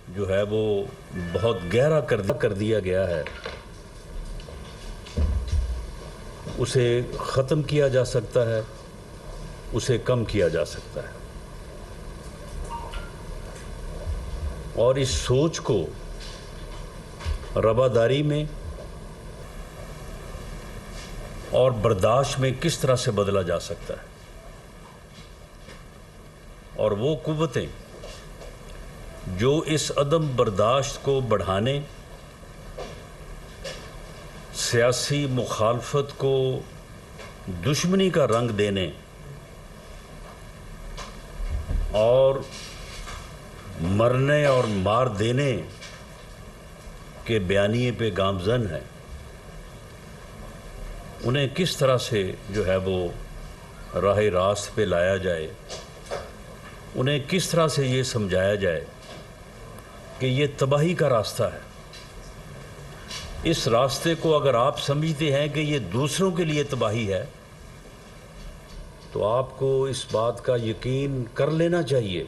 جو ہے وہ بہت گہرا کر دیا گیا ہے، اسے ختم کیا جا سکتا ہے، اسے کم کیا جا سکتا ہے، اور اس سوچ کو رواداری میں اور برداشت میں کس طرح سے بدلا جا سکتا ہے، اور وہ قوتیں جو اس عدم برداشت کو بڑھانے، سیاسی مخالفت کو دشمنی کا رنگ دینے اور مرنے اور مار دینے کے بیانیے پہ گامزن ہیں، انہیں کس طرح سے جو ہے وہ راہ راست پہ لایا جائے، انہیں کس طرح سے یہ سمجھایا جائے کہ یہ تباہی کا راستہ ہے۔ اس راستے کو اگر آپ سمجھتے ہیں کہ یہ دوسروں کے لیے تباہی ہے تو آپ کو اس بات کا یقین کر لینا چاہیے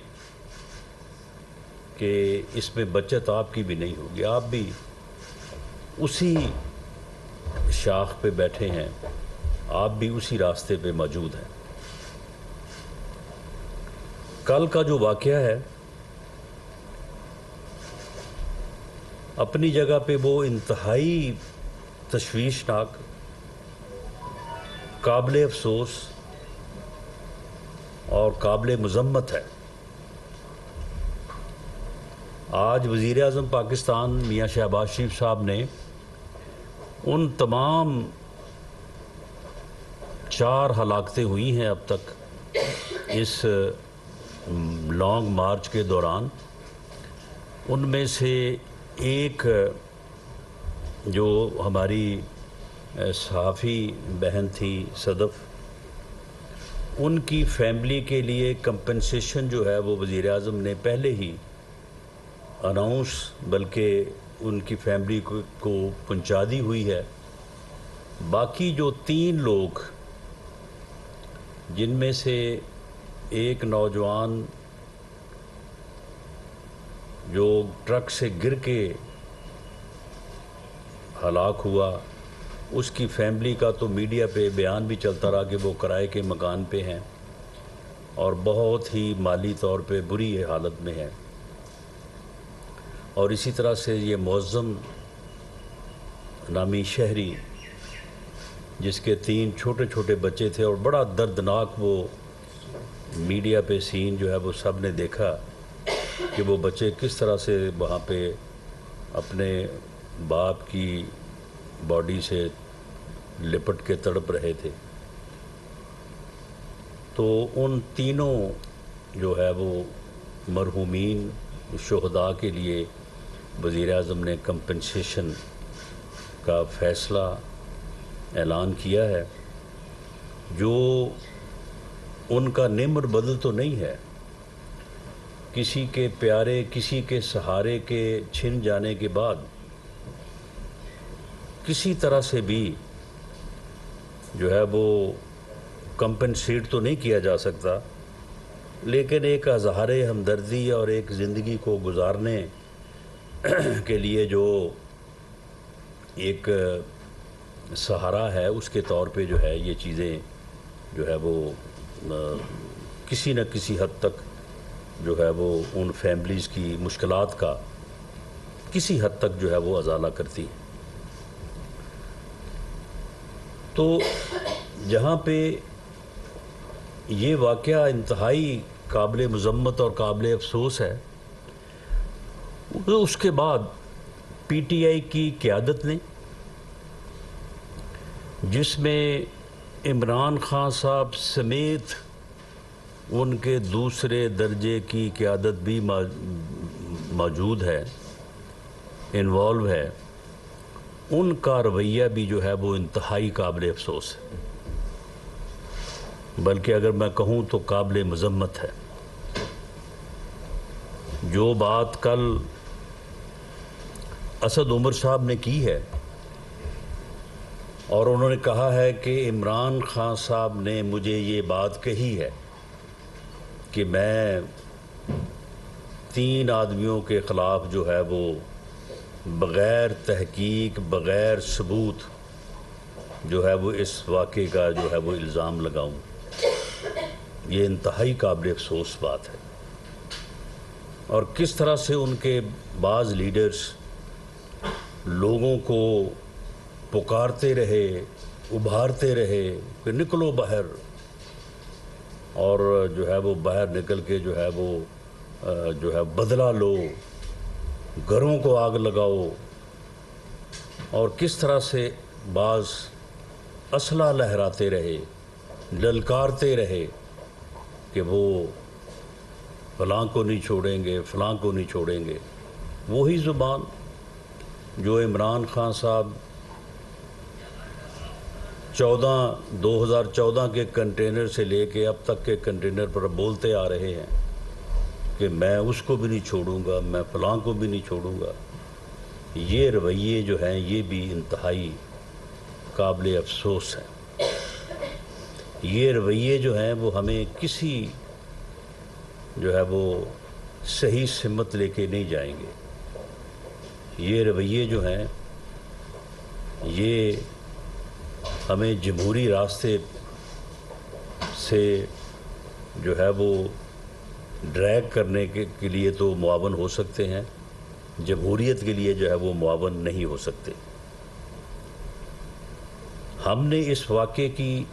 کہ اس میں بچت آپ کی بھی نہیں ہوگی، آپ بھی اسی شاخ پہ بیٹھے ہیں، آپ بھی اسی راستے پہ موجود ہیں۔ کل کا جو واقعہ ہے اپنی جگہ پہ وہ انتہائی تشویشناک، قابل افسوس اور قابل مذمت ہے۔ آج وزیر اعظم پاکستان میاں شہباز شریف صاحب نے ان تمام 4 ہلاکتیں ہوئی ہیں اب تک اس لانگ مارچ کے دوران، ان میں سے ایک جو ہماری صحافی بہن تھی صدف، ان کی فیملی کے لیے کمپنسیشن جو ہے وہ وزیر اعظم نے پہلے ہی اناؤنس، بلکہ ان کی فیملی کو پہنچا دی ہوئی ہے۔ باقی جو 3 لوگ، جن میں سے ایک نوجوان جو ٹرک سے گر کے ہلاک ہوا، اس کی فیملی کا تو میڈیا پہ بیان بھی چلتا رہا کہ وہ کرائے کے مکان پہ ہیں اور بہت ہی مالی طور پہ بری حالت میں ہے، اور اسی طرح سے یہ معظم نامی شہری جس کے 3 چھوٹے چھوٹے بچے تھے، اور بڑا دردناک وہ میڈیا پہ سین جو ہے وہ سب نے دیکھا کہ وہ بچے کس طرح سے وہاں پہ اپنے باپ کی باڈی سے لپٹ کے تڑپ رہے تھے۔ تو ان تینوں جو ہے وہ مرحومین شہداء کے لیے وزیر اعظم نے کمپنسیشن کا فیصلہ اعلان کیا ہے، جو ان کا نمر بدل تو نہیں ہے۔ کسی کے پیارے، کسی کے سہارے کے چھن جانے کے بعد کسی طرح سے بھی جو ہے وہ کمپنسیٹ تو نہیں کیا جا سکتا، لیکن ایک اظہار ہمدردی اور ایک زندگی کو گزارنے کے لیے جو ایک سہارا ہے، اس کے طور پہ جو ہے یہ چیزیں جو ہے وہ کسی نہ کسی حد تک جو ہے وہ ان فیملیز کی مشکلات کا کسی حد تک جو ہے وہ ازالہ کرتی ہے۔ تو جہاں پہ یہ واقعہ انتہائی قابل مذمت اور قابل افسوس ہے، اس کے بعد پی ٹی آئی کی قیادت نے، جس میں عمران خان صاحب سمیت ان کے دوسرے درجے کی قیادت بھی موجود ہے، انوالو ہے، ان کا رویہ بھی جو ہے وہ انتہائی قابل افسوس ہے، بلکہ اگر میں کہوں تو قابل مذمت ہے۔ جو بات کل اسد عمر صاحب نے کی ہے، اور انہوں نے کہا ہے کہ عمران خان صاحب نے مجھے یہ بات کہی ہے کہ میں 3 آدمیوں کے خلاف جو ہے وہ بغیر تحقیق بغیر ثبوت جو ہے وہ اس واقعے کا جو ہے وہ الزام لگاؤں، یہ انتہائی قابل افسوس بات ہے۔ اور کس طرح سے ان کے بعض لیڈرز لوگوں کو پکارتے رہے، ابھارتے رہے کہ نکلو باہر، اور جو ہے وہ باہر نکل کے جو ہے وہ بدلہ لو، گھروں کو آگ لگاؤ، اور کس طرح سے بعض اسلحہ لہراتے رہے، للکارتے رہے کہ وہ فلاں کو نہیں چھوڑیں گے، فلاں کو نہیں چھوڑیں گے۔ وہی زبان جو عمران خان صاحب 2014 کے کنٹینر سے لے کے اب تک کے کنٹینر پر بولتے آ رہے ہیں کہ میں اس کو بھی نہیں چھوڑوں گا، میں فلاں کو بھی نہیں چھوڑوں گا۔ یہ رویے جو ہیں یہ بھی انتہائی قابل افسوس ہیں۔ یہ رویے جو ہیں وہ ہمیں کسی جو ہے وہ صحیح سمت لے کے نہیں جائیں گے۔ یہ رویے جو ہیں یہ ہمیں جمہوری راستے سے جو ہے وہ ڈریگ کرنے کے لیے تو معاون ہو سکتے ہیں، جمہوریت کے لیے جو ہے وہ معاون نہیں ہو سکتے۔ ہم نے اس واقعے کی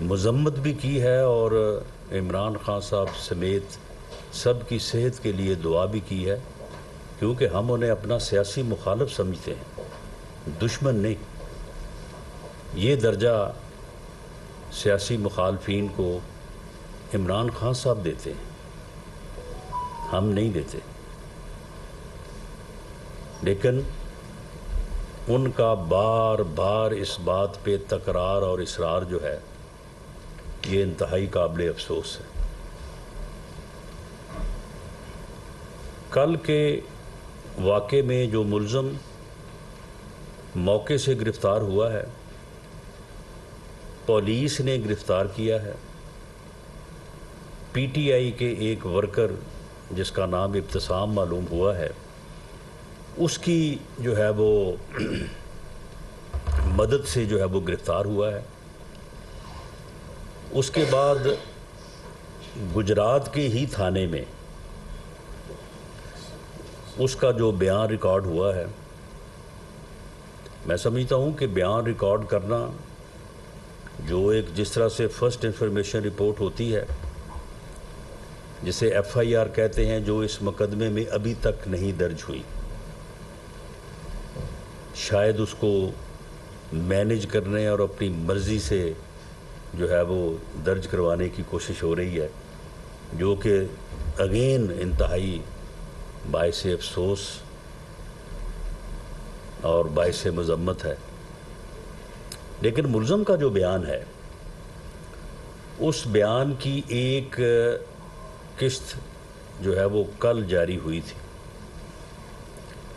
مذمت بھی کی ہے اور عمران خان صاحب سمیت سب کی صحت کے لیے دعا بھی کی ہے، کیونکہ ہم انہیں اپنا سیاسی مخالف سمجھتے ہیں، دشمن نہیں۔ یہ درجہ سیاسی مخالفین کو عمران خان صاحب دیتے ہیں، ہم نہیں دیتے۔ لیکن ان کا بار بار اس بات پہ تکرار اور اصرار جو ہے یہ انتہائی قابل افسوس ہے۔ کل کے واقعے میں جو ملزم موقع سے گرفتار ہوا ہے، پولیس نے گرفتار کیا ہے۔ پی ٹی آئی کے ایک ورکر جس کا نام ابتسام معلوم ہوا ہے، اس کی جو ہے وہ مدد سے جو ہے وہ گرفتار ہوا ہے۔ اس کے بعد گجرات کے ہی تھانے میں اس کا جو بیان ریکارڈ ہوا ہے، میں سمجھتا ہوں کہ بیان ریکارڈ کرنا جو ایک جس طرح سے فرسٹ انفارمیشن رپورٹ ہوتی ہے، جسے ایف آئی آر کہتے ہیں، جو اس مقدمے میں ابھی تک نہیں درج ہوئی، شاید اس کو مینیج کرنے اور اپنی مرضی سے جو ہے وہ درج کروانے کی کوشش ہو رہی ہے، جو کہ اگین انتہائی باعث افسوس اور باعث مذمت ہے۔ لیکن ملزم کا جو بیان ہے، اس بیان کی ایک قسط جو ہے وہ کل جاری ہوئی تھی،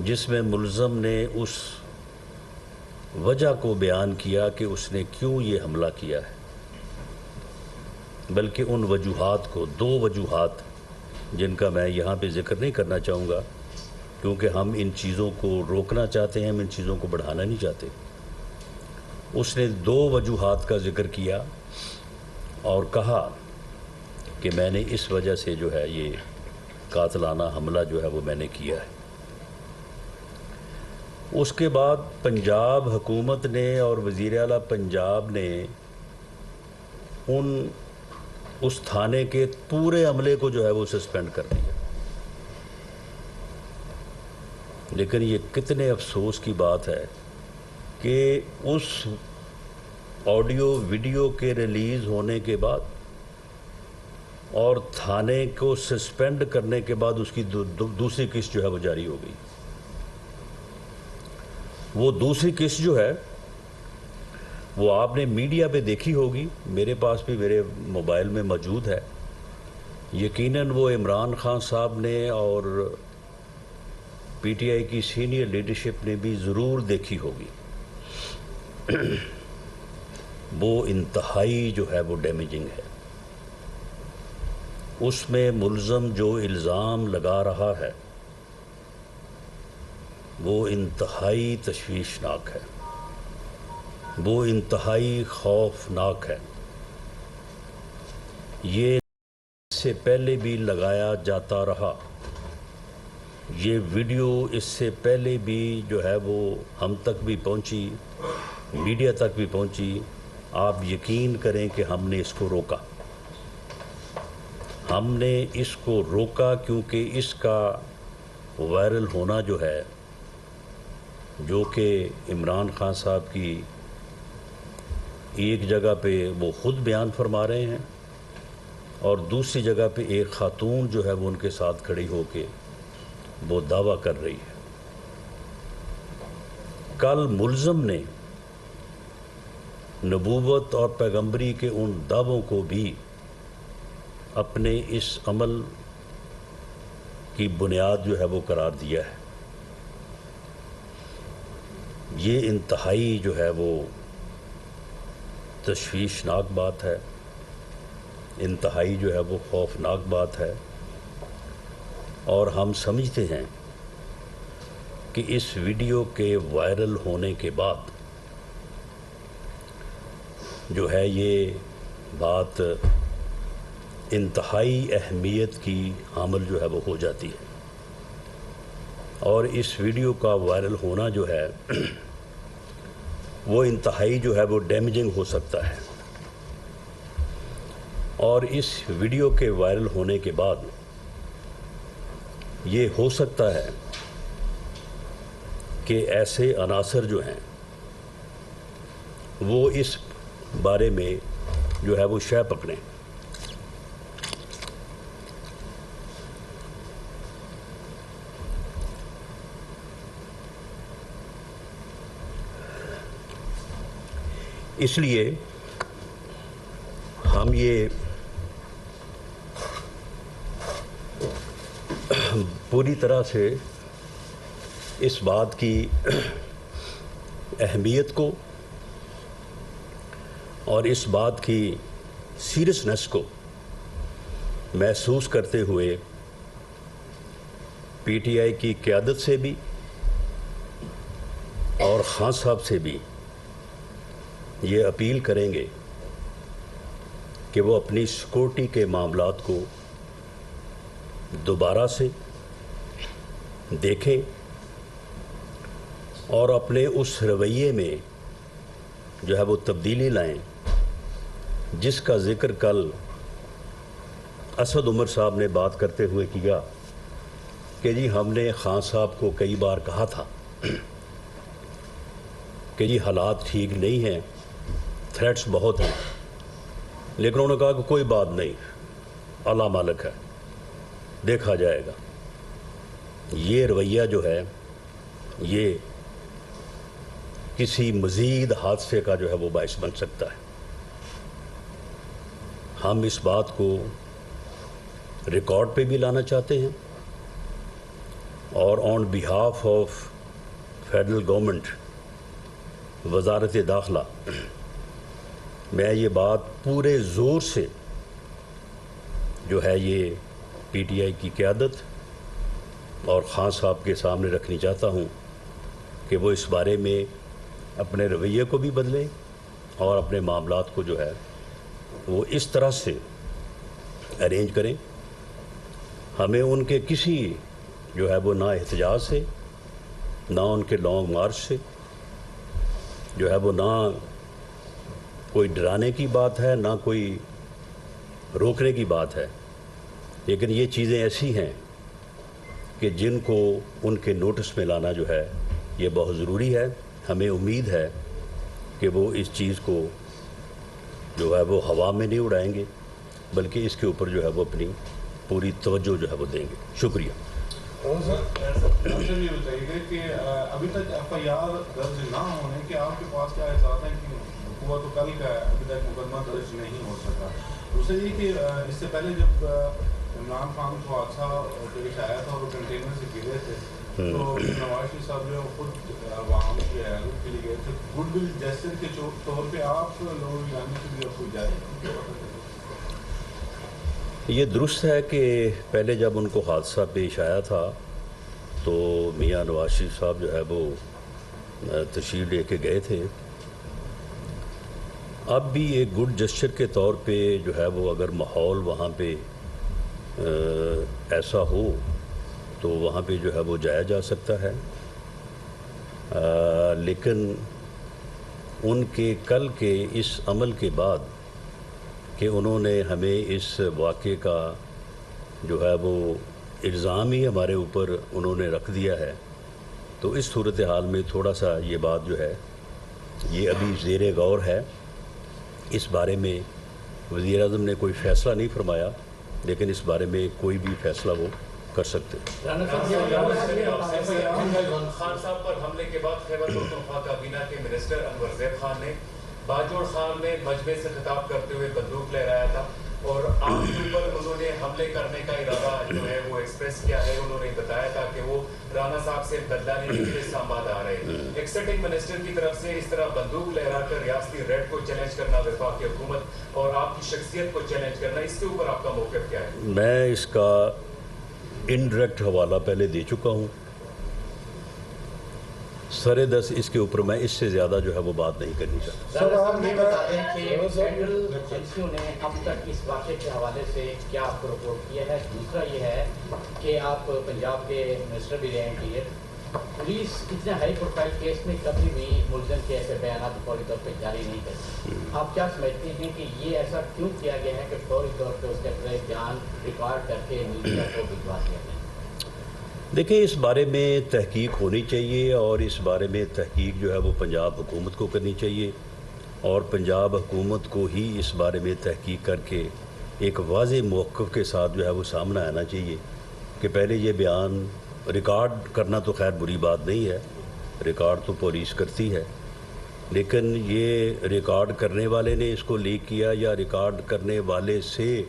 جس میں ملزم نے اس وجہ کو بیان کیا کہ اس نے کیوں یہ حملہ کیا ہے، بلکہ ان وجوہات کو، 2 وجوہات جن کا میں یہاں پہ ذکر نہیں کرنا چاہوں گا کیونکہ ہم ان چیزوں کو روکنا چاہتے ہیں، ہم ان چیزوں کو بڑھانا نہیں چاہتے۔ اس نے 2 وجوہات کا ذکر کیا اور کہا کہ میں نے اس وجہ سے جو ہے یہ قاتلانہ حملہ جو ہے وہ میں نے کیا ہے۔ اس کے بعد پنجاب حکومت نے اور وزیر اعلیٰ پنجاب نے اس تھانے کے پورے عملے کو جو ہے وہ سسپینڈ کر دیا۔ لیکن یہ کتنے افسوس کی بات ہے کہ اس آڈیو ویڈیو کے ریلیز ہونے کے بعد اور تھانے کو سسپینڈ کرنے کے بعد اس کی دوسری قسط جو ہے وہ جاری ہو گئی۔ وہ دوسری قسط جو ہے وہ آپ نے میڈیا پہ دیکھی ہوگی، میرے پاس بھی میرے موبائل میں موجود ہے۔ یقیناً وہ عمران خان صاحب نے اور پی ٹی آئی کی سینئر لیڈرشپ نے بھی ضرور دیکھی ہوگی۔ وہ انتہائی جو ہے وہ ڈیمیجنگ ہے۔ اس میں ملزم جو الزام لگا رہا ہے وہ انتہائی تشویشناک ہے، وہ انتہائی خوفناک ہے۔ یہ اس سے پہلے بھی لگایا جاتا رہا، یہ ویڈیو اس سے پہلے بھی جو ہے وہ ہم تک بھی پہنچی، میڈیا تک بھی پہنچی۔ آپ یقین کریں کہ ہم نے اس کو روکا، ہم نے اس کو روکا کیونکہ اس کا وائرل ہونا جو ہے، جو کہ عمران خان صاحب کی ایک جگہ پہ وہ خود بیان فرما رہے ہیں اور دوسری جگہ پہ ایک خاتون جو ہے وہ ان کے ساتھ کھڑی ہو کے وہ دعویٰ کر رہی ہے۔ کل ملزم نے نبوت اور پیغمبری کے ان دعووں کو بھی اپنے اس عمل کی بنیاد جو ہے وہ قرار دیا ہے۔ یہ انتہائی جو ہے وہ تشویشناک بات ہے، انتہائی جو ہے وہ خوفناک بات ہے، اور ہم سمجھتے ہیں کہ اس ویڈیو کے وائرل ہونے کے بعد جو ہے یہ بات انتہائی اہمیت کی حامل جو ہے وہ ہو جاتی ہے، اور اس ویڈیو کا وائرل ہونا جو ہے وہ انتہائی جو ہے وہ ڈیمیجنگ ہو سکتا ہے، اور اس ویڈیو کے وائرل ہونے کے بعد یہ ہو سکتا ہے کہ ایسے عناصر جو ہیں وہ اس بارے میں جو ہے وہ شے پکڑیں۔ اس لیے ہم یہ پوری طرح سے اس بات کی اہمیت کو اور اس بات کی سیریسنس کو محسوس کرتے ہوئے پی ٹی آئی کی قیادت سے بھی اور خان صاحب سے بھی یہ اپیل کریں گے کہ وہ اپنی سیکورٹی کے معاملات کو دوبارہ سے دیکھیں اور اپنے اس رویے میں جو ہے وہ تبدیلی لائیں جس کا ذکر کل اسد عمر صاحب نے بات کرتے ہوئے کیا کہ جی ہم نے خان صاحب کو کئی بار کہا تھا کہ جی حالات ٹھیک نہیں ہیں، تھریٹس بہت ہیں، لیکن انہوں نے کہا کہ کوئی بات نہیں، اللہ مالک ہے، دیکھا جائے گا۔ یہ رویہ جو ہے یہ کسی مزید حادثے کا جو ہے وہ باعث بن سکتا ہے۔ ہم اس بات کو ریکارڈ پہ بھی لانا چاہتے ہیں اور آن بیہاف آف فیڈرل گورنمنٹ، وزارت داخلہ، میں یہ بات پورے زور سے جو ہے یہ پی ٹی آئی کی قیادت اور خان صاحب کے سامنے رکھنی چاہتا ہوں کہ وہ اس بارے میں اپنے رویے کو بھی بدلیں اور اپنے معاملات کو جو ہے وہ اس طرح سے ارینج کریں۔ ہمیں ان کے کسی جو ہے وہ نہ احتجاج سے، نہ ان کے لانگ مارچ سے جو ہے وہ نہ کوئی ڈرانے کی بات ہے، نہ کوئی روکنے کی بات ہے، لیکن یہ چیزیں ایسی ہیں کہ جن کو ان کے نوٹس میں لانا جو ہے یہ بہت ضروری ہے۔ ہمیں امید ہے کہ وہ اس چیز کو جو ہے وہ ہوا میں نہیں اڑائیں گے، بلکہ اس کے اوپر جو ہے وہ اپنی پوری توجہ جو ہے وہ دیں گے۔ شکریہ۔ سر یہ بتائیے گا کہ ابھی تک ایف آئی آر درج نہ ہونے کے آپ کے پاس کیا احساس ہیں کہ ہوا تو کل کا ہے، ابھی تک مقدمہ درج نہیں ہو سکا؟ دوسرا یہ کہ اس سے پہلے جب عمران خان کو حادثہ پیش آیا تھا اور وہ کنٹینر سے گرے تھے تو نواز شریف صاحب جو خود عوام کی عیادت کے لیے گئے تھے، گڈ ول جیسر کے طور پہ آپ لوگ جانے کے لیے خود جائے؟ یہ درست ہے کہ پہلے جب ان کو حادثہ پیش آیا تھا تو میاں نواز شریف صاحب جو ہے وہ تشریف لے کے گئے تھے. اب بھی ایک گڈ جسچر کے طور پہ جو ہے وہ اگر ماحول وہاں پہ ایسا ہو تو وہاں پہ جو ہے وہ جایا جا سکتا ہے. لیکن ان کے کل کے اس عمل کے بعد کہ انہوں نے ہمیں اس واقعے کا جو ہے وہ الزام ہی ہمارے اوپر انہوں نے رکھ دیا ہے، تو اس صورتحال میں تھوڑا سا یہ بات جو ہے یہ ابھی زیر غور ہے. اس بارے میں وزیر اعظم نے کوئی فیصلہ نہیں فرمایا، لیکن اس بارے میں کوئی بھی فیصلہ وہ کر سکتے. خان صاحب پر حملے کے بعد خیبر پختونخوا کابینہ کے منسٹر انور زیب خان نے باجوڑ خان میں مجمع سے خطاب کرتے ہوئے بندوق لہرایا تھا اور آپ کے اوپر انہوں نے حملے کرنے کا ارادہ جو ہے وہ ایکسپریس کیا ہے. انہوں نے بتایا تھا کہ وہ رانا صاحب سے بدلہ لینے کے لیے اسلام آباد آ رہے ہیں. ایک سٹنگ منسٹر کی طرف سے اس طرح بندوق لہرا کر ریاستی ریڈ کو چیلنج کرنا، وفاقی حکومت اور آپ کی شخصیت کو چیلنج کرنا، اس کے اوپر آپ کا موقف کیا ہے؟ میں اس کا انڈائریکٹ حوالہ پہلے دے چکا ہوں. سر دس اس کے اوپر میں اس سے زیادہ جو ہے وہ بات نہیں کرنی چاہتا. سر آپ یہ بتا دیں کہ سینٹرل ایجنسیوں نے اب تک اس واقعے کے حوالے سے کیا آپ کو رپورٹ کیا ہے؟ دوسرا یہ ہے کہ آپ پنجاب کے منسٹر بھی رہے ہیں کلیئر، پولیس اتنے ہائی پروفائل کیس میں کبھی بھی ملزم کے ایسے بیانات فوری طور پہ جاری نہیں کرتی. آپ کیا سمجھتے ہیں کہ یہ ایسا کیوں کیا گیا ہے کہ فوری طور پہ اس کے اپنے بیان ریکارڈ کر کے میڈیا کو بھجوا دیا گیا؟ دیکھیں، اس بارے میں تحقیق ہونی چاہیے اور اس بارے میں تحقیق جو ہے وہ پنجاب حکومت کو کرنی چاہیے اور پنجاب حکومت کو ہی اس بارے میں تحقیق کر کے ایک واضح موقف کے ساتھ جو ہے وہ سامنے آنا چاہیے کہ پہلے یہ بیان ریکارڈ کرنا تو خیر بری بات نہیں ہے، ریکارڈ تو پولیس کرتی ہے، لیکن یہ ریکارڈ کرنے والے نے اس کو لیک کیا یا ریکارڈ کرنے والے سے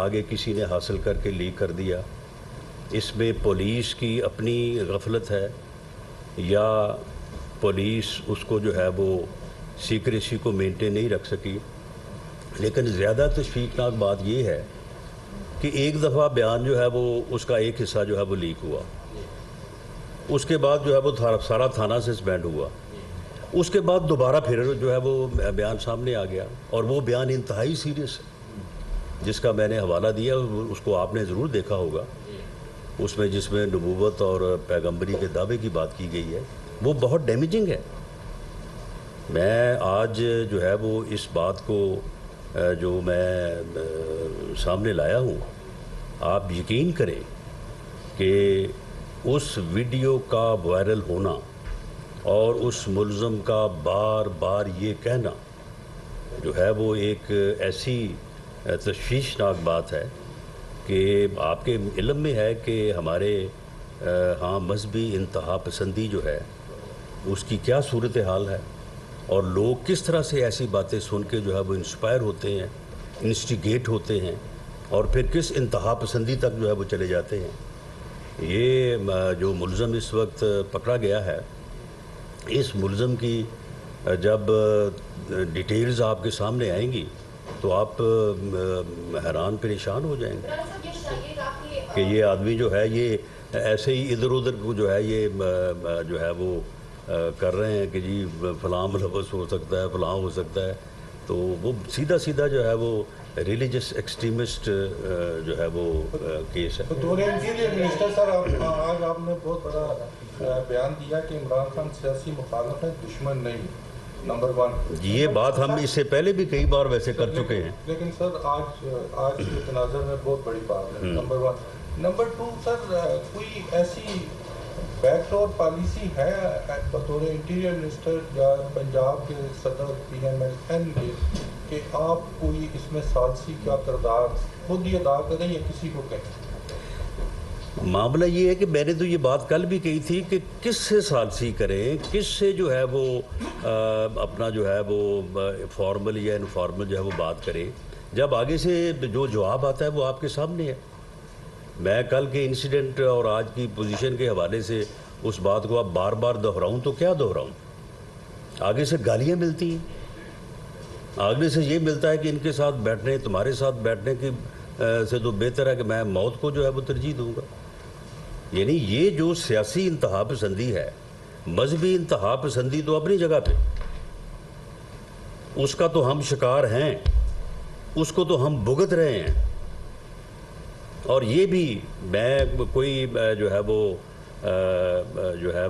آگے کسی نے حاصل کر کے لیک کر دیا، اس میں پولیس کی اپنی غفلت ہے یا پولیس اس کو جو ہے وہ سیکریسی کو مینٹین نہیں رکھ سکی. لیکن زیادہ تشویشناک بات یہ ہے کہ ایک دفعہ بیان جو ہے وہ اس کا ایک حصہ جو ہے وہ لیک ہوا، اس کے بعد جو ہے وہ سارا تھانہ سسپینڈ ہوا، اس کے بعد دوبارہ پھر جو ہے وہ بیان سامنے آ گیا اور وہ بیان انتہائی سیریس ہے جس کا میں نے حوالہ دیا، اس کو آپ نے ضرور دیکھا ہوگا. اس میں جس میں نبوت اور پیغمبری کے دعوے کی بات کی گئی ہے وہ بہت ڈیمیجنگ ہے. میں آج جو ہے وہ اس بات کو جو میں سامنے لایا ہوں، آپ یقین کریں کہ اس ویڈیو کا وائرل ہونا اور اس ملزم کا بار بار یہ کہنا جو ہے وہ ایک ایسی تشویشناک بات ہے کہ آپ کے علم میں ہے کہ ہمارے ہاں مذہبی انتہا پسندی جو ہے اس کی کیا صورتحال ہے اور لوگ کس طرح سے ایسی باتیں سن کے جو ہے وہ انسپائر ہوتے ہیں، انسٹیگیٹ ہوتے ہیں اور پھر کس انتہا پسندی تک جو ہے وہ چلے جاتے ہیں. یہ جو ملزم اس وقت پکڑا گیا ہے، اس ملزم کی جب ڈیٹیلز آپ کے سامنے آئیں گی تو آپ حیران پریشان ہو جائیں گے کہ یہ آدمی جو ہے یہ ایسے ہی ادھر ادھر کو جو ہے یہ جو ہے وہ کر رہے ہیں کہ جی فلاں ملوث ہو سکتا ہے، فلاں ہو سکتا ہے، تو وہ سیدھا سیدھا جو ہے وہ ریلیجس ایکسٹریمسٹ جو ہے وہ کیس ہے. بطور انٹیریئر منسٹر سر آج آپ نے بہت بڑا بیان دیا کہ عمران خان سیاسی مخالف ہے، دشمن نہیں. نمبر 1 یہ بات ہم اس سے پہلے بھی کئی بار ویسے کر چکے ہیں، لیکن سر آج کے تناظر میں بہت بڑی بات ہے. نمبر 1. نمبر 2 سر کوئی ایسی بیک ڈور پالیسی ہے بطور انٹیریئر منسٹر یا پنجاب کے صدر PMLN کے کہ آپ کوئی اس میں ثالثی کا کردار خود ہی ادا کریں یا کسی کو کہیں؟ معاملہ یہ ہے کہ میں نے تو یہ بات کل بھی کہی تھی کہ کس سے ثالثی کریں، کس سے جو ہے وہ اپنا جو ہے وہ فارمل یا انفارمل جو ہے وہ بات کریں، جب آگے سے جو جواب آتا ہے وہ آپ کے سامنے ہے. میں کل کے انسیڈنٹ اور آج کی پوزیشن کے حوالے سے اس بات کو اب بار بار دہراؤں تو کیا دہراؤں. آگے سے گالیاں ملتی ہیں، آگے سے یہ ملتا ہے کہ ان کے ساتھ بیٹھنے، تمہارے ساتھ بیٹھنے کی سے تو بہتر ہے کہ میں موت کو جو ہے وہ ترجیح دوں گا. یعنی یہ جو سیاسی انتہا پسندی ہے، مذہبی انتہا پسندی تو اپنی جگہ پہ، اس کا تو ہم شکار ہیں، اس کو تو ہم بھگت رہے ہیں. اور یہ بھی میں کوئی جو ہے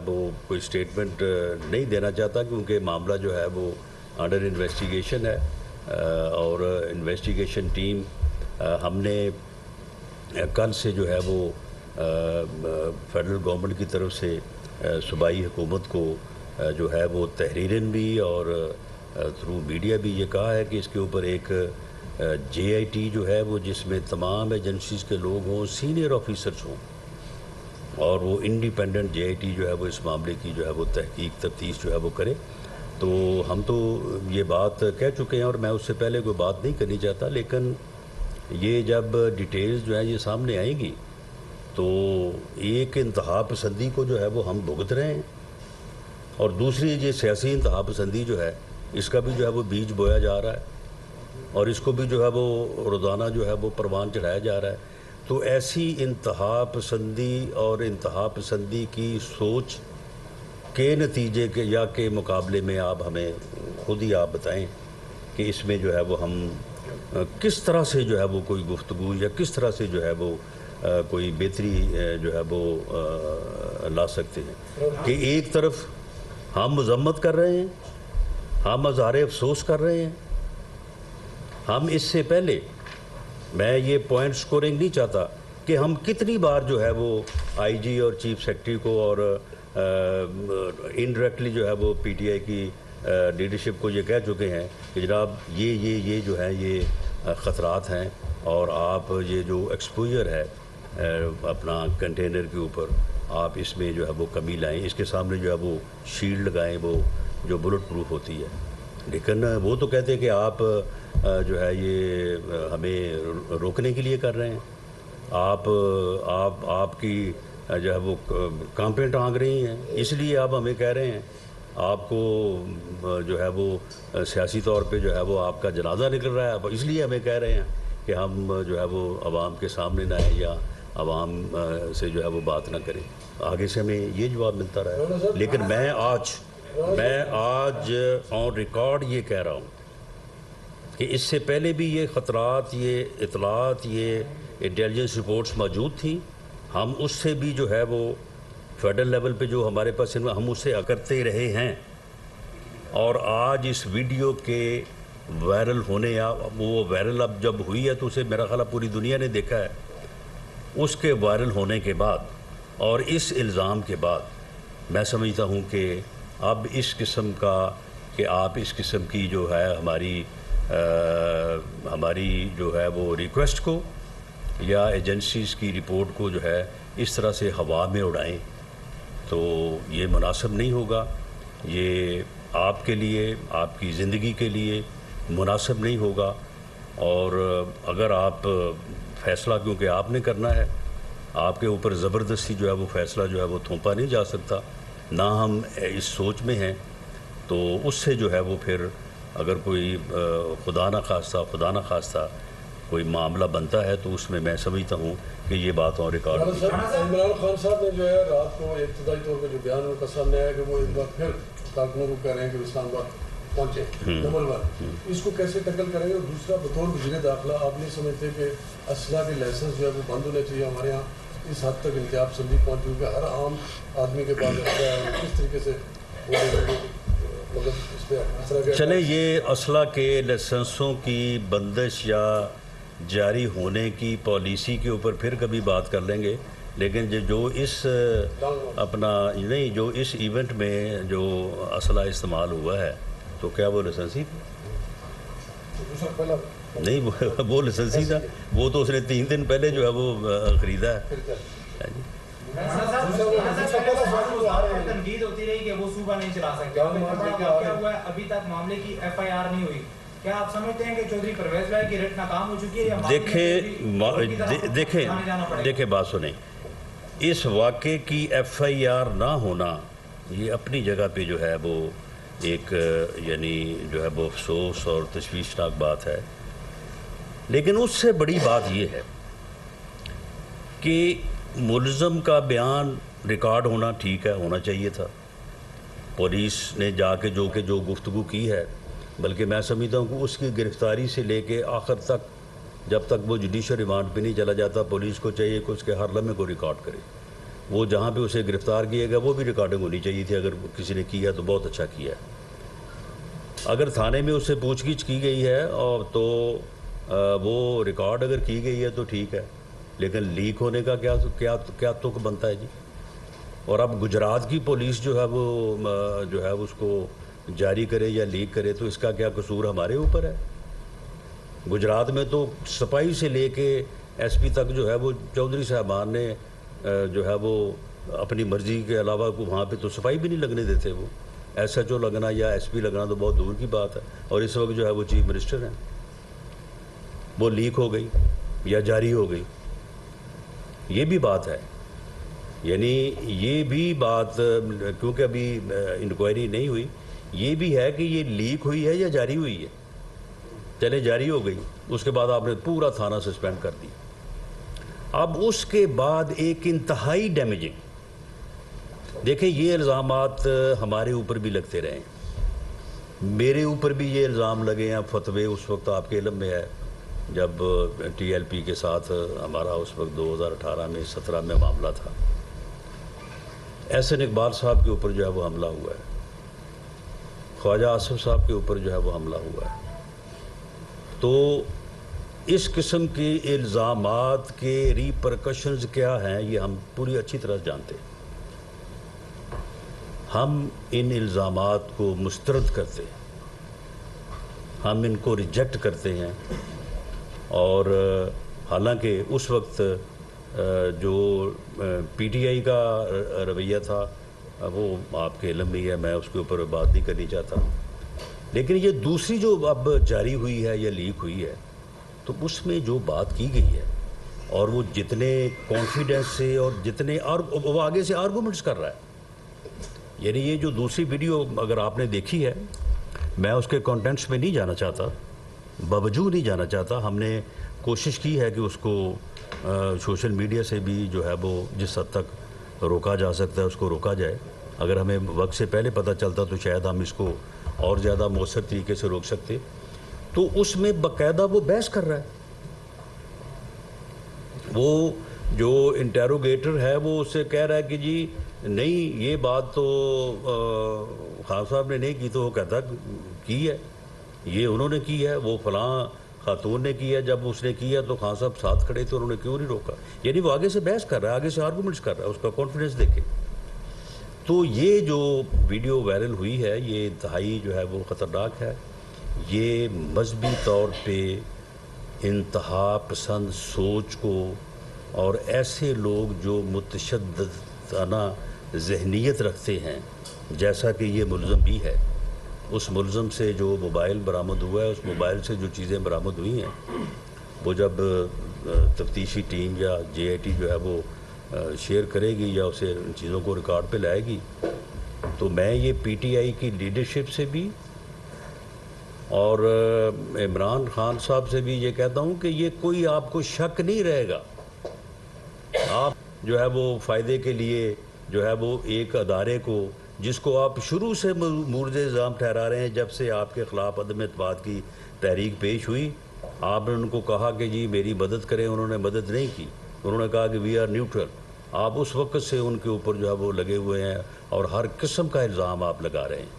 وہ کوئی سٹیٹمنٹ نہیں دینا چاہتا، کیونکہ معاملہ جو ہے وہ انڈر انویسٹیگیشن ہے، اور انویسٹیگیشن ٹیم ہم نے کل سے جو ہے وہ فیڈرل گورنمنٹ کی طرف سے صوبائی حکومت کو جو ہے وہ تحریراً بھی اور تھرو میڈیا بھی یہ کہا ہے کہ اس کے اوپر ایک جے آئی ٹی جو ہے وہ جس میں تمام ایجنسیز کے لوگ ہوں، سینئر آفیسرز ہوں، اور وہ انڈیپینڈنٹ جے آئی ٹی جو ہے وہ اس معاملے کی جو ہے وہ تحقیق تفتیش جو ہے وہ کرے. تو ہم تو یہ بات کہہ چکے ہیں اور میں اس سے پہلے کوئی بات نہیں کرنی چاہتا، لیکن یہ جب ڈیٹیلز جو ہیں یہ سامنے آئیں گی تو ایک انتہا پسندی کو جو ہے وہ ہم بھگت رہے ہیں، اور دوسری یہ سیاسی انتہا پسندی جو ہے اس کا بھی جو ہے وہ بیج بویا جا رہا ہے، اور اس کو بھی جو ہے وہ روزانہ جو ہے وہ پروان چڑھایا جا رہا ہے. تو ایسی انتہا پسندی اور انتہا پسندی کی سوچ کے نتیجے کے یا کے مقابلے میں آپ ہمیں خود ہی آپ بتائیں کہ اس میں جو ہے وہ ہم کس طرح سے جو ہے وہ کوئی گفتگو یا کس طرح سے جو ہے وہ کوئی بہتری جو ہے وہ لا سکتے ہیں. کہ ایک طرف ہم مذمت کر رہے ہیں، ہم اظہار افسوس کر رہے ہیں. ہم اس سے پہلے میں یہ پوائنٹ سکورنگ نہیں چاہتا کہ ہم کتنی بار جو ہے وہ آئی جی اور چیف سیکرٹری کو اور انڈائریکٹلی جو ہے وہ پی ٹی آئی کی لیڈرشپ کو یہ کہہ چکے ہیں کہ جناب یہ جو ہے یہ خطرات ہیں، اور آپ یہ جو ایکسپوجر ہے اپنا کنٹینر کے اوپر آپ اس میں جو ہے وہ کمی لائیں، اس کے سامنے جو ہے وہ شیلڈ لگائیں وہ جو بلٹ پروف ہوتی ہے. لیکن وہ تو کہتے ہیں کہ آپ جو ہے یہ ہمیں روکنے کے لیے کر رہے ہیں، آپ کی جو ہے وہ کانپیں ٹانگ رہی ہیں، اس لیے آپ ہمیں کہہ رہے ہیں. آپ کو جو ہے وہ سیاسی طور پہ جو ہے وہ آپ کا جنازہ نکل رہا ہے، اب اس لیے ہمیں کہہ رہے ہیں کہ ہم جو ہے وہ عوام کے سامنے نہ آئیں یا عوام سے جو ہے وہ بات نہ کریں. آگے سے ہمیں یہ جواب ملتا رہا ہے. لیکن میں آج آن ریکارڈ یہ کہہ رہا ہوں کہ اس سے پہلے بھی یہ خطرات، یہ اطلاعات، یہ انٹیلیجنس رپورٹس موجود تھیں. ہم اس سے بھی جو ہے وہ فیڈرل لیول پہ جو ہمارے پاس ہم اس سے کرتے رہے ہیں. اور آج اس ویڈیو کے وائرل ہونے، یا وہ وائرل اب جب ہوئی ہے تو اسے میرا خیال پوری دنیا نے دیکھا ہے، اس کے وائرل ہونے کے بعد اور اس الزام کے بعد میں سمجھتا ہوں کہ اب اس قسم کا کہ آپ اس قسم کی جو ہے ہماری جو ہے وہ ریکویسٹ کو یا ایجنسیز کی رپورٹ کو جو ہے اس طرح سے ہوا میں اڑائیں تو یہ مناسب نہیں ہوگا. یہ آپ کے لیے، آپ کی زندگی کے لیے مناسب نہیں ہوگا. اور اگر آپ فیصلہ، کیونکہ آپ نے کرنا ہے، آپ کے اوپر زبردستی جو ہے وہ فیصلہ جو ہے وہ تھوپا نہیں جا سکتا. نہ ہم اس سوچ میں ہیں، تو اس سے جو ہے وہ پھر اگر کوئی خدا نہ خواستہ کوئی معاملہ بنتا ہے تو اس میں سمجھتا ہوں کہ یہ بات اور ریکارڈ ہوئی. عمران خان صاحب نے جو ہے رات کو ابتدائی طور پہ جو بیان ان کا سامنے آیا کہ وہ ایک بار پھر کارکنوں کو کہہ رہے ہیں کہ اسلام آباد پہنچے. نمبر 1 اس کو کیسے ٹیکل کریں گے؟ اور دوسرا، بطور وزیر داخلہ آپ نہیں سمجھتے کہ اسلحہ کے لائسنس جو ہے وہ بند ہونے چاہیے؟ ہمارے یہاں اس حد تک انتہا پسندی پہنچ چکی ہے، ہر عام آدمی کے پاس کس طریقے سے چلے. یہ اسلحہ کے لائسنسوں کی بندش یا جاری ہونے کی پالیسی کے اوپر پھر کبھی بات کر لیں گے. لیکن جو اس ایونٹ میں جو اسلحہ استعمال ہوا ہے تو کیا وہ لائسنسی نہیں؟ وہ لائسنسی تھا، وہ تو اس نے 3 دن پہلے جو ہے وہ خریدا ہے. تنقید ہوتی رہی کہ وہ صوبہ نہیں چلا سکتے، ابھی تک معاملے کی ایف آئی آر نہیں ہوئی. کیا آپ سمجھتے ہیں کہ چودھری پرویز بھائی کی ریٹ ناکام ہو چکی ہے؟ دیکھیں بات سنیں، اس واقعے کی ایف آئی آر نہ ہونا یہ اپنی جگہ پہ جو ہے وہ ایک یعنی جو ہے وہ افسوس اور تشویشناک بات ہے. لیکن اس سے بڑی بات یہ ہے کہ ملزم کا بیان ریکارڈ ہونا ٹھیک ہے، ہونا چاہیے تھا. پولیس نے جا کے جو گفتگو کی ہے، بلکہ میں سمجھتا ہوں کہ اس کی گرفتاری سے لے کے آخر تک، جب تک وہ جوڈیشل ریمانڈ پہ نہیں چلا جاتا، پولیس کو چاہیے کہ اس کے ہر لمحے کو ریکارڈ کرے. وہ جہاں پہ اسے گرفتار کیا گیا وہ بھی ریکارڈنگ ہونی چاہیے تھی. اگر کسی نے کیا تو بہت اچھا کیا ہے. اگر تھانے میں اس سے پوچھ گچھ کی گئی ہے اور تو وہ ریکارڈ اگر کی گئی ہے تو ٹھیک ہے، لیکن لیک ہونے کا کیا تک بنتا ہے جی؟ اور اب گجرات کی پولیس جو ہے اس کو جاری کرے یا لیک کرے تو اس کا کیا قصور ہمارے اوپر ہے؟ گجرات میں تو سپاہی سے لے کے ایس پی تک جو ہے وہ چودھری صاحبان نے جو ہے وہ اپنی مرضی کے علاوہ وہاں پہ تو صفائی بھی نہیں لگنے دیتے. وہ ایس ایچ او لگنا یا ایس پی لگنا تو بہت دور کی بات ہے. اور اس وقت جو ہے وہ چیف منسٹر ہیں. وہ لیک ہو گئی یا جاری ہو گئی، یہ بھی بات ہے. یعنی یہ بھی بات، کیونکہ ابھی انکوائری نہیں ہوئی، یہ بھی ہے کہ یہ لیک ہوئی ہے یا جاری ہوئی ہے. چلے جاری ہو گئی، اس کے بعد آپ نے پورا تھانہ سسپینڈ کر دی. اب اس کے بعد ایک انتہائی ڈیمیجنگ، دیکھیں یہ الزامات ہمارے اوپر بھی لگتے رہے ہیں، میرے اوپر بھی یہ الزام لگے ہیں. فتوے اس وقت آپ کے علم میں ہے جب ٹی ایل پی کے ساتھ ہمارا اس وقت 2018 میں 17 میں معاملہ تھا. احسن اقبال صاحب کے اوپر جو ہے وہ حملہ ہوا ہے، خواجہ آصف صاحب کے اوپر جو ہے وہ حملہ ہوا ہے. تو اس قسم کے الزامات کے ریپرکشنز کیا ہیں یہ ہم پوری اچھی طرح جانتے ہیں. ہم ان الزامات کو مسترد کرتے ہیں، ہم ان کو ریجیکٹ کرتے ہیں. اور حالانکہ اس وقت جو پی ٹی آئی کا رویہ تھا وہ آپ کے علم میں ہی ہے، میں اس کے اوپر بات نہیں کرنی چاہتا. لیکن یہ دوسری جو اب جاری ہوئی ہے یا لیک ہوئی ہے، تو اس میں جو بات کی گئی ہے اور وہ جتنے کانفیڈنس سے اور جتنے وہ آگے سے آرگومنٹس کر رہا ہے. یعنی یہ جو دوسری ویڈیو اگر آپ نے دیکھی ہے، میں اس کے کانٹینٹس میں نہیں جانا چاہتا، باوجود نہیں جانا چاہتا. ہم نے کوشش کی ہے کہ اس کو سوشل میڈیا سے بھی جو ہے وہ جس حد تک روکا جا سکتا ہے اس کو روکا جائے. اگر ہمیں وقت سے پہلے پتہ چلتا تو شاید ہم اس کو اور زیادہ مؤثر طریقے سے روک سکتے. تو اس میں باقاعدہ وہ بحث کر رہا ہے. وہ جو انٹیروگیٹر ہے وہ اس سے کہہ رہا ہے کہ جی نہیں یہ بات تو خان صاحب نے نہیں کی، تو وہ کہتا کی ہے، یہ انہوں نے کی ہے، وہ فلاں خاتون نے کی ہے. جب اس نے کیا تو خان صاحب ساتھ کھڑے تو انہوں نے کیوں نہیں روکا؟ یعنی وہ آگے سے بحث کر رہا ہے، آگے سے آرگومنٹس کر رہا ہے، اس کا کانفیڈنس دیکھے. تو یہ جو ویڈیو وائرل ہوئی ہے یہ انتہائی جو ہے وہ خطرناک ہے. یہ مذہبی طور پہ انتہا پسند سوچ کو اور ایسے لوگ جو متشددانہ ذہنیت رکھتے ہیں جیسا کہ یہ ملزم بھی ہے، اس ملزم سے جو موبائل برآمد ہوا ہے، اس موبائل سے جو چیزیں برآمد ہوئی ہیں، وہ جب تفتیشی ٹیم یا جے آئی ٹی جو ہے وہ شیئر کرے گی یا اسے ان چیزوں کو ریکارڈ پہ لائے گی، تو میں یہ پی ٹی آئی کی لیڈرشپ سے بھی اور عمران خان صاحب سے بھی یہ کہتا ہوں کہ یہ کوئی آپ کو شک نہیں رہے گا. آپ جو ہے وہ فائدے کے لیے جو ہے وہ ایک ادارے کو جس کو آپ شروع سے مورد الزام ٹھہرا رہے ہیں، جب سے آپ کے خلاف عدم اعتماد کی تحریک پیش ہوئی، آپ نے ان کو کہا کہ جی میری مدد کریں، انہوں نے مدد نہیں کی. انہوں نے کہا کہ وی آر نیوٹرل. آپ اس وقت سے ان کے اوپر جو ہے وہ لگے ہوئے ہیں اور ہر قسم کا الزام آپ لگا رہے ہیں.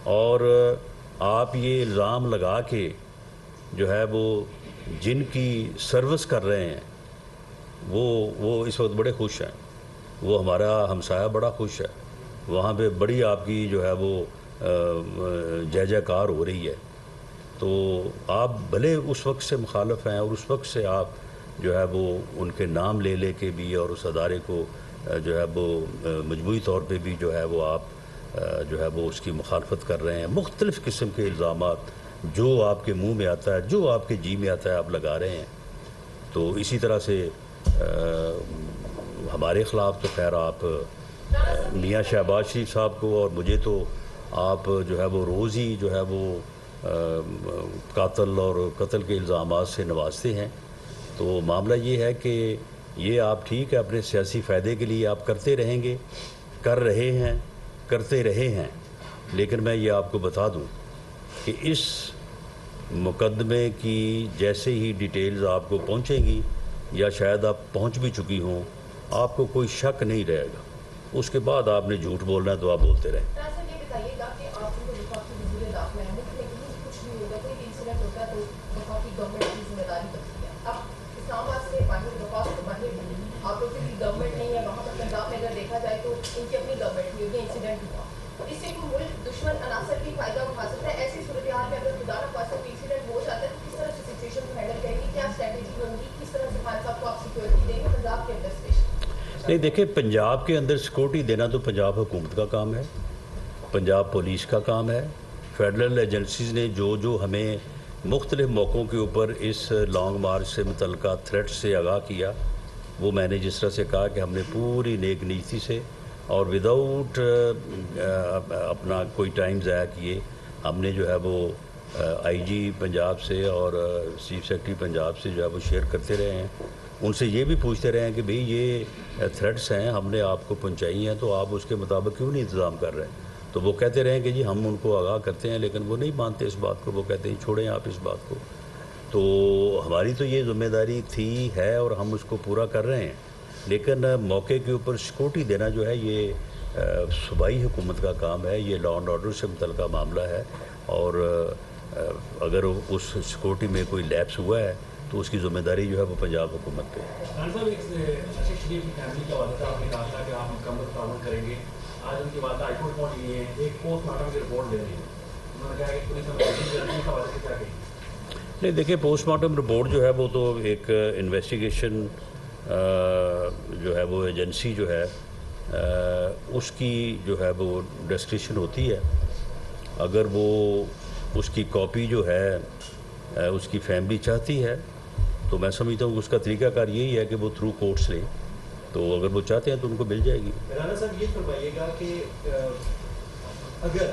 اور آپ یہ الزام لگا کے جو ہے وہ جن کی سروس کر رہے ہیں وہ اس وقت بڑے خوش ہیں. وہ ہمارا ہمسایہ بڑا خوش ہے، وہاں پہ بڑی آپ کی جو ہے وہ جے جے کار ہو رہی ہے. تو آپ بھلے اس وقت سے مخالف ہیں اور اس وقت سے آپ جو ہے وہ ان کے نام لے لے کے بھی اور اس ادارے کو جو ہے وہ مجموعی طور پہ بھی جو ہے وہ آپ جو ہے وہ اس کی مخالفت کر رہے ہیں. مختلف قسم کے الزامات جو آپ کے منہ میں آتا ہے، جو آپ کے جی میں آتا ہے، آپ لگا رہے ہیں. تو اسی طرح سے ہمارے خلاف تو خیر آپ میاں شہباز شریف صاحب کو اور مجھے تو آپ جو ہے وہ روز ہی جو ہے وہ قاتل اور قتل کے الزامات سے نوازتے ہیں. تو معاملہ یہ ہے کہ یہ آپ ٹھیک ہے اپنے سیاسی فائدے کے لیے آپ کرتے رہیں گے، کر رہے ہیں، کرتے رہے ہیں، لیکن میں یہ آپ کو بتا دوں کہ اس مقدمے کی جیسے ہی ڈیٹیلز آپ کو پہنچیں گی یا شاید آپ پہنچ بھی چکی ہوں، آپ کو کوئی شک نہیں رہے گا. اس کے بعد آپ نے جھوٹ بولنا ہے تو آپ بولتے رہیں. گورنمنٹ نہیں ہے وہاں پر پنجاب میں اگر دیکھا جائے تو ان کی اپنی گورنمنٹ میں انسیڈنٹ ہوا، اس سے کوئی ملک دشمن عناصر کی فائدہ اٹھا سکتا ہے. ایسی صورتحال میں اگر خدا نہ خواستہ کوئی انسیڈنٹ ہو جاتا ہے تو کس طرح سے سچویشن کو ہینڈل کریں گے، کیا اسٹریٹجی ہوگی، کس طرح سے خان صاحب کو آپ سیکورٹی دیں گے پنجاب کے اندر اسپیشلی؟ نہیں دیکھیں، پنجاب کے اندر سیکورٹی دینا تو پنجاب حکومت کا کام ہے، پنجاب پولیس کا کام ہے. فیڈرل ایجنسیز نے جو ہمیں مختلف موقعوں کے اوپر اس لانگ مارچ سے متعلقہ تھریٹ سے آگاہ کیا، وہ میں نے جس طرح سے کہا کہ ہم نے پوری نیک نیتی سے اور وداؤٹ اپنا کوئی ٹائم ضائع کیے ہم نے جو ہے وہ آئی جی پنجاب سے اور چیف سیکرٹری پنجاب سے جو ہے وہ شیئر کرتے رہے ہیں. ان سے یہ بھی پوچھتے رہے ہیں کہ بھئی یہ تھریٹس ہیں ہم نے آپ کو پہنچائی ہیں تو آپ اس کے مطابق کیوں نہیں انتظام کر رہے ہیں. تو وہ کہتے رہے ہیں کہ جی ہم ان کو آگاہ کرتے ہیں، لیکن وہ نہیں مانتے اس بات کو. وہ کہتے ہیں چھوڑیں آپ اس بات کو. تو ہماری تو یہ ذمہ داری تھی ہے اور ہم اس کو پورا کر رہے ہیں، لیکن موقع کے اوپر سیکورٹی دینا جو ہے یہ صوبائی حکومت کا کام ہے. یہ لا اینڈ آرڈر سے متعلقہ معاملہ ہے، اور اگر اس سیکورٹی میں کوئی لیپس ہوا ہے تو اس کی ذمہ داری جو ہے وہ پنجاب حکومت پہ ہے. صاحب ایک اشرف شریف کی فیملی کے حوالے سے آپ نے کہا تھا کہ آپ مکمل تعاون کریں گے. آج ان کی بات ہائی کورٹ پہنچ گئی ہے، ایک پوسٹ مارٹم کی رپورٹ دے رہی ہے. انہوں نے کہا کہ پولیس کے حوالے سے کیا کہیں؟ نہیں دیکھیں، پوسٹ مارٹم رپورٹ جو ہے وہ تو ایک انویسٹیگیشن جو ہے وہ ایجنسی جو ہے اس کی جو ہے وہ ڈسکریشن ہوتی ہے. اگر وہ اس کی کاپی جو ہے اس کی فیملی چاہتی ہے تو میں سمجھتا ہوں کہ اس کا طریقہ کار یہی ہے کہ وہ تھرو کورٹس لیں. تو اگر وہ چاہتے ہیں تو ان کو مل جائے گی. رانا صاحب یہ فرمائیے گا کہ اگر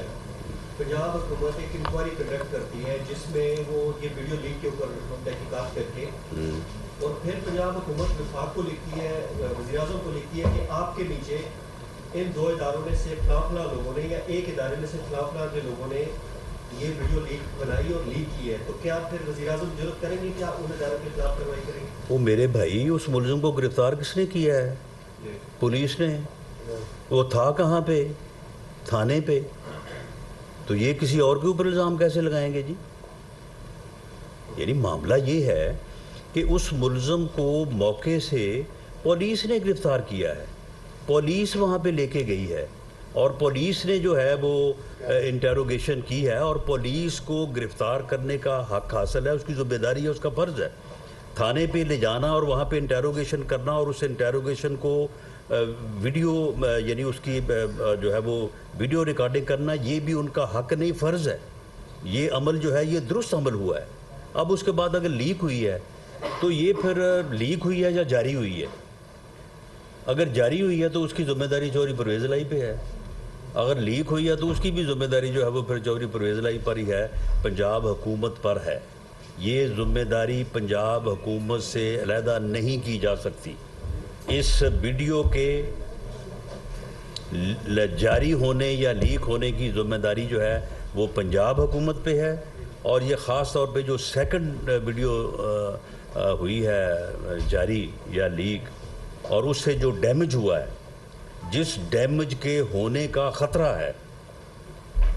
پنجاب حکومت ایک انکوائری کنڈکٹ کرتی ہے جس میں وہ یہ ویڈیو لیک کے اوپر تحقیقات کر کے اور پھر پنجاب حکومت وفاق کو لکھتی ہے، وزیر اعظم کو لکھتی ہے کہ آپ کے نیچے ان دو اداروں میں سے فلاں فلاں لوگوں نے یا ایک ادارے میں سے فلاں فلاں کے لوگوں نے یہ ویڈیو لیک بنائی اور لیک کی ہے، تو کیا پھر وزیر اعظم جرأت کریں گے کہ آپ ان اداروں کے خلاف کارروائی کریں گے؟ وہ میرے بھائی، اس ملزم کو گرفتار کس نے کیا ہے؟ پولیس نے. وہ تھا کہاں پہ؟ تھانے پہ. تو یہ کسی اور کے اوپر الزام کیسے لگائیں گے جی؟ یعنی معاملہ یہ ہے کہ اس ملزم کو موقع سے پولیس نے گرفتار کیا ہے، پولیس وہاں پہ لے کے گئی ہے اور پولیس نے جو ہے وہ انٹیروگیشن کی ہے اور پولیس کو گرفتار کرنے کا حق حاصل ہے، اس کی ذمہ داری ہے، اس کا فرض ہے. تھانے پہ لے جانا اور وہاں پہ انٹیروگیشن کرنا اور اس انٹیروگیشن کو ویڈیو یعنی اس کی جو ہے وہ ویڈیو ریکارڈنگ کرنا، یہ بھی ان کا حق نہیں، فرض ہے. یہ عمل جو ہے یہ درست عمل ہوا ہے. اب اس کے بعد اگر لیک ہوئی ہے تو یہ پھر لیک ہوئی ہے یا جاری ہوئی ہے؟ اگر جاری ہوئی ہے تو اس کی ذمہ داری چودھری پرویز الہی پہ ہے. اگر لیک ہوئی ہے تو اس کی بھی ذمہ داری جو ہے وہ پھر چودھری پرویز الہی پر ہی ہے، پنجاب حکومت پر ہے. یہ ذمہ داری پنجاب حکومت سے علیحدہ نہیں کی جا سکتی. اس ویڈیو کے جاری ہونے یا لیک ہونے کی ذمہ داری جو ہے وہ پنجاب حکومت پہ ہے. اور یہ خاص طور پہ جو سیکنڈ ویڈیو ہوئی ہے جاری یا لیک، اور اس سے جو ڈیمیج ہوا ہے، جس ڈیمیج کے ہونے کا خطرہ ہے،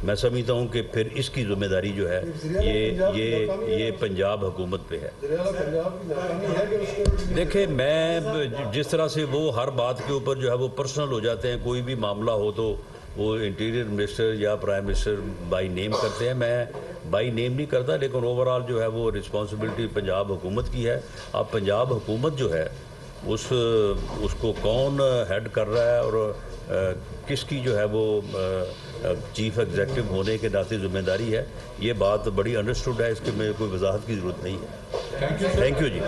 میں سمجھتا ہوں کہ پھر اس کی ذمہ داری جو ہے یہ پنجاب حکومت پہ ہے. دیکھیں، میں جس طرح سے وہ ہر بات کے اوپر جو ہے وہ پرسنل ہو جاتے ہیں، کوئی بھی معاملہ ہو تو وہ انٹیریئر منسٹر یا پرائم منسٹر بائی نیم کرتے ہیں. میں بائی نیم نہیں کرتا، لیکن اوورآل جو ہے وہ رسپانسبلٹی پنجاب حکومت کی ہے. اب پنجاب حکومت جو ہے اس کو کون ہیڈ کر رہا ہے اور کس کی جو ہے وہ چیف ایگزیکٹو ہونے کے ناطے ذمہ داری ہے، یہ بات بڑی انڈرسٹوڈ ہے، اس کے میں کوئی وضاحت کی ضرورت نہیں ہے. Thank you G.